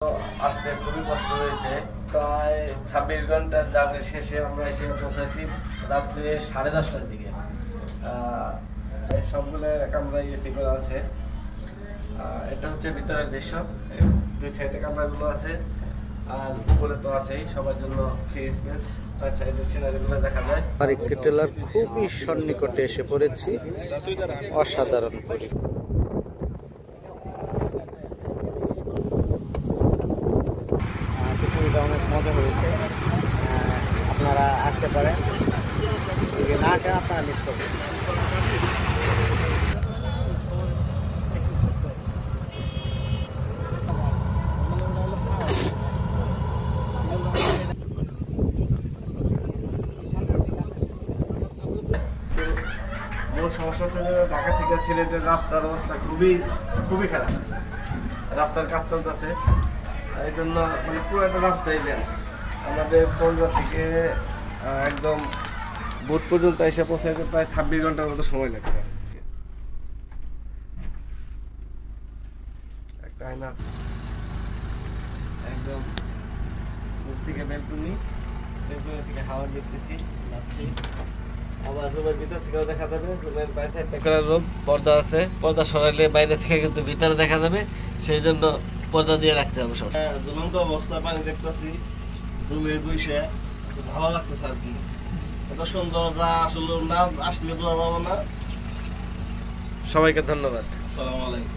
আসতে খুবই কষ্ট হয়েছে। প্রায় 26 ঘন্টার জার্নি শেষে আমরা এসে পৌঁছেছি রাত্রে 10:30টার দিকে। সবগুলো কামরায় এসি করা আছে। এটা হচ্ছে ভিতরের দৃশ্য। দুই সাইডে কামরাগুলো আছে, আর উপরে তো আছেই সবার জন্য ফ্রি স্পেস। চার সাইডের সিনারিগুলো দেখা যায়। কেটেলার খুবই সন্নিকটে এসে পড়েছি। অসাধারণ পৃথিবীটা অনেক মজা হয়েছে। আপনারা আসতে পারেন, যদি না আসেন আপনারা মিস করবেন। মূল সমস্যা হচ্ছে যে ঢাকা থেকে সিলেটের রাস্তার অবস্থা খুবই খারাপ। রাস্তার কাজ চলতেছে, এই জন্য মানে পুরো একটা রাস্তায় দেন। আমাদের চন্দ্রা থেকে একদম বুট পর্যন্ত এসে পৌঁছাইতে প্রায় 26 ঘন্টার মতো সময় লাগছে। একটা আয়না আছে একদম দূর থেকে, বেলকুনি থেকে হাওয়া দেখতেছি, যাচ্ছি। আবার রুমের ভিতর থেকেও দেখা যাবে। রুমের বাইরে একটা রুম পর্দা আছে, পর্দা সরাইলে বাইরে থেকে কিন্তু ভিতরে দেখা যাবে, সেই জন্য পর্দা দিয়ে রাখতে হবে সব। ঝুলন্ত অবস্থা পানি দেখতেছি, রুমে বসে ভালো লাগতেছে আর কি। এত সুন্দর যা আসলে না আসলে বোঝা যাবে না। সবাইকে ধন্যবাদ। আসসালামু আলাইকুম।